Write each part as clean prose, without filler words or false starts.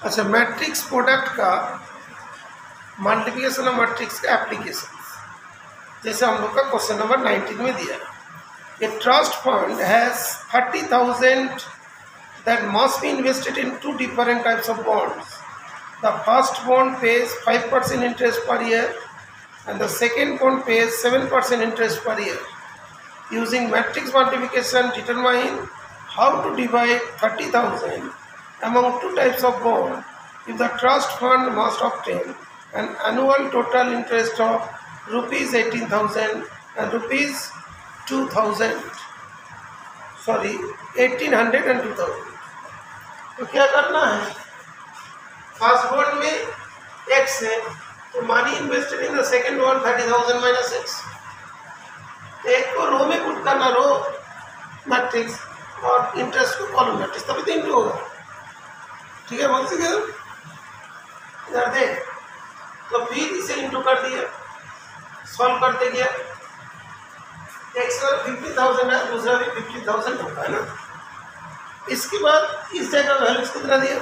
अच्छा, matrix product का multiplication of matrix का एप्लीकेशन, जैसे हम लोग का क्वेश्चन नंबर 19 में दिया है। A trust fund has 30,000 that must be invested in two different types of bonds. The first bond pays 5% interest per year and the second bond pays 7% interest per year. Using matrix multiplication, determine how to divide 30,000 among two types of bond if the trust fund must obtain an annual total interest of rupees 18,000 and rupees 2,000. Sorry, 1,800 and 2,000. तो क्या करना है, first bond में x है तो money invested in the second bond 30,000 minus x, एक को रो में पुट करना, रो मैट्रिक्स, और इंटरेस्ट को कॉलम मैट्रिक्स, तभी तो इंटू होगा। ठीक है, बोल सके इधर दे, तो फिर इसे इंटू कर दिया, सॉल्व करते गया, एक से 50,000 है, दूसरा भी 50,000 होता है ना। इसके बाद इस जगह वैल्यूज कितना दिया,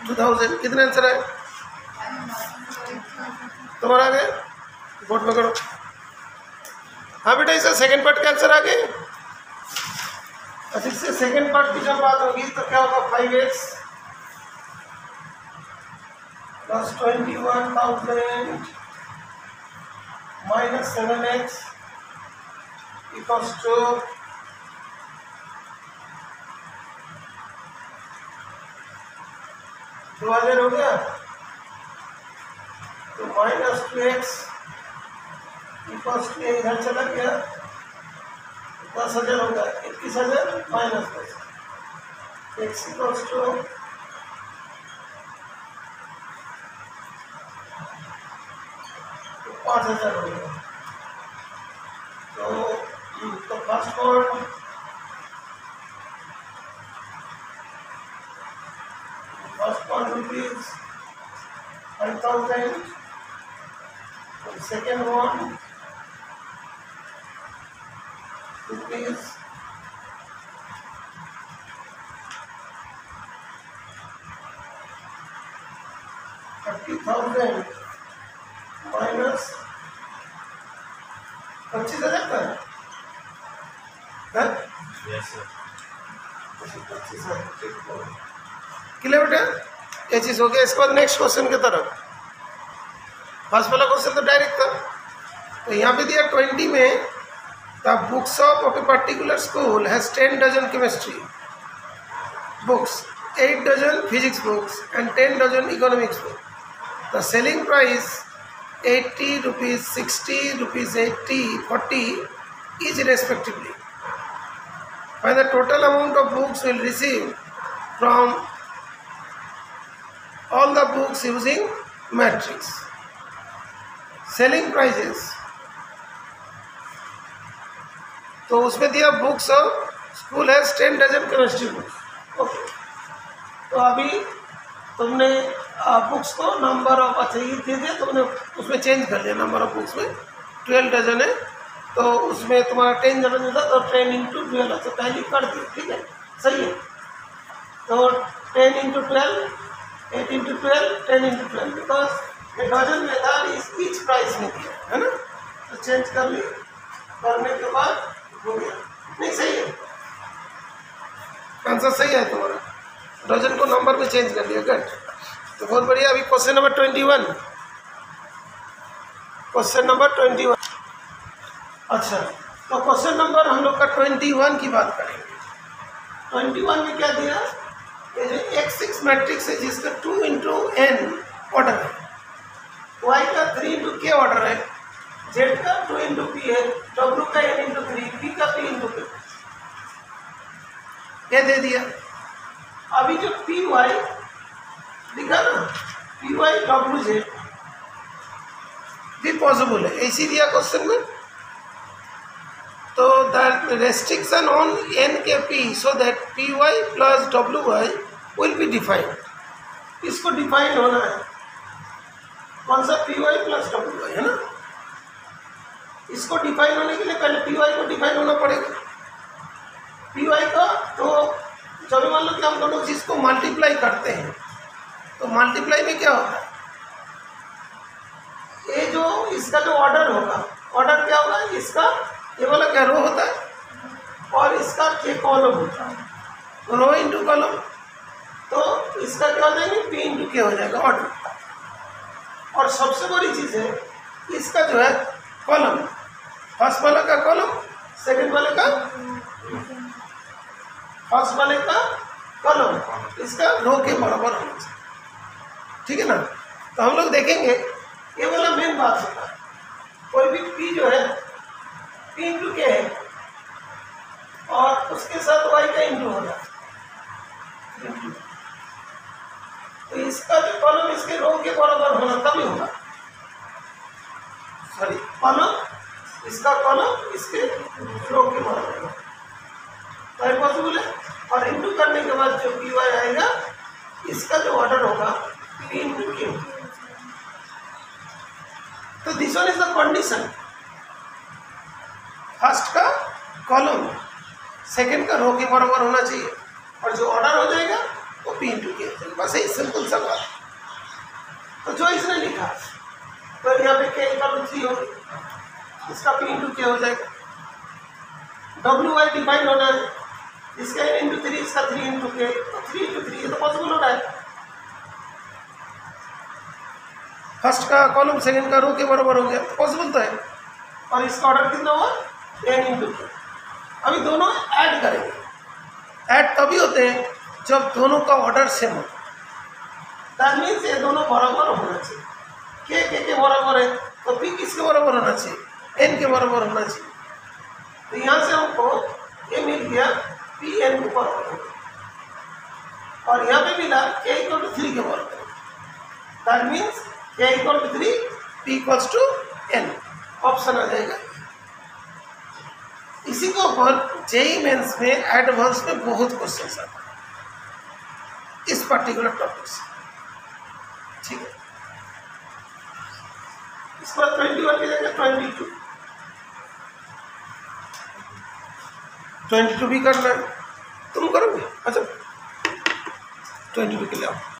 2,000, कितना आंसर है तुम्हारा? आ गया, बोर्ड में करो। हाँ बेटा, इसका सेकंड पार्ट का आंसर आ गया। अच्छा, इससे सेकंड पार्ट की जब बात होगी तो क्या होगा, 5x plus 21,000 minus 7x equals to 2,000 हो गया, तो माइनस 2x इक्वल्स टू इधर चला गया, 10,000 हो गया, 21,000 माइनस 10, x इक्वल्स टू 5,000 हो गया। तो first bond rupees 5,000, and second one rupees 30,000 minus 25,000 का है। क्लियर बेटा, ये चीज हो गया। इसके बाद नेक्स्ट क्वेश्चन की तरफ, फर्स्ट वाला क्वेश्चन तो डायरेक्ट था, तो यहाँ पे दिया 20 में the books of a particular school has 10 dozen chemistry books, 8 dozen physics books and 10 dozen economics book. The selling price 80 rupees, 60 rupees, 80, 40 is respectively. Find the total amount of books will receive from all the books using matrix. Selling prices, तो उसमें दिया books of school has 10 dozen chemistry books. Okay, तो अभी तुमने books को number of, अच्छा ये दे दिया तुमने, उसमें चेंज कर लिया, नंबर ऑफ बुक्स में 12 डजन है, तो उसमें तुम्हारा 10 डजन था, तो 10 इंटू 12, तो पहले कर दिया। ठीक है, सही है, तो 10 into 12, 8 into 12, 10 into 12, because a dozen method is each price में दिया है ना, तो चेंज कर ली, करने के बाद हो गया। नहीं, सही है, आंसर सही है तुम्हारा, डजन को नंबर में चेंज कर लिया, गुड, तो बहुत बढ़िया। अभी क्वेश्चन नंबर 21, क्वेश्चन नंबर 21। अच्छा, तो क्वेश्चन नंबर हम लोग का 21 की बात करेंगे। 21 में क्या दिया, ये जो X6 मैट्रिक्स है जिसका 2 इंटू n ऑर्डर है, Y का 3 इंटू k ऑर्डर है, Z का 2 इंटू p है, W का n इंटू 3, P का p इंटू k, ये दे दिया। अभी जो पी वाई लिखा ना, पी वाई डब्ल्यू जेड भी पॉसिबल है, ऐसी दिया क्वेश्चन में। तो the restriction on n k p so that p y plus डब्ल्यू वाई विल बी डिफाइंड, इसको डिफाइन होना है, कौन सा पी वाई प्लस डब्ल्यू वाई है ना, इसको डिफाइन होने के लिए पहले पी वाई को डिफाइन होना पड़ेगा। पी वाई का तो चलो मान लो कि हम दोनों चीज़ को मल्टीप्लाई करते हैं, तो मल्टीप्लाई में क्या होता है, ये जो इसका जो ऑर्डर होगा, ऑर्डर क्या होगा, इसका ये वाला क्या रो होता है और इसका ये कॉलम होता है, रो इंटू कॉलम, तो इसका क्या हो जाएगा, पी इंटू के हो जाएगा ऑर्डर। और सबसे बड़ी चीज़ है इसका जो है कॉलम, फर्स्ट वाले का कॉलम, सेकंड वाले का, फर्स्ट वाले का कॉलम इसका रो के बराबर होना चाहिए, ठीक है ना। तो हम लोग देखेंगे ये वाला मेन बात होता है, कोई भी पी जो है पी इंटू के है और उसके साथ वाई का इंटू होगा, तो इसका जो कॉलम इसके रो के बराबर होना तभी होगा, सॉरी कॉलम इसका कॉलम इसके रो के बराबर होगा, तो पॉसिबल है। और इंटू करने के बाद जो पी वाई आएगा इसका जो ऑर्डर होगा पी इंटू क्यू, तो this one is the condition, first का कॉलम सेकंड का रो के बराबर होना चाहिए और जो ऑर्डर हो जाएगा वो पी इंटू के, बस यही सिंपल सा बात। तो जो इसने लिखा तो यहाँ पे के इक्वल 3 होगी, इसका पी इंटू के हो जाएगा, डब्ल्यू वाई डिफाइन होना है, इसका इंटू 3, इसका 3 इंटू के, तो 3 इंटू 3 ये तो पॉसिबल हो रहा है, फर्स्ट का कॉलम सेकंड का रो के बराबर हो गया, तो पॉसिबल तो है। और इसका ऑर्डर कितना हुआ, n इंटू के। अभी दोनों ऐड करेंगे, ऐड तभी होते हैं जब दोनों का ऑर्डर सेम हो, दैट मीन्स ये दोनों बराबर होना चाहिए, के बराबर है तो पी किसके बराबर होना चाहिए, n के बराबर होना चाहिए। तो यहाँ से हमको ये मिल गया पी एन के बराबर, और यहाँ पे मिला के इक्वल टू 3 के बराबर, that means k equal to 3 p equals to n, option आ जाएगा। इसी के ऊपर जेईई मेंस में एडवांस में बहुत क्वेश्चन आते हैं इस पर्टिकुलर टॉपिक से, ठीक है। इस पर 21 की जगह 22 भी करना है, तुम करोगे, अच्छा 22 के लिए आओ।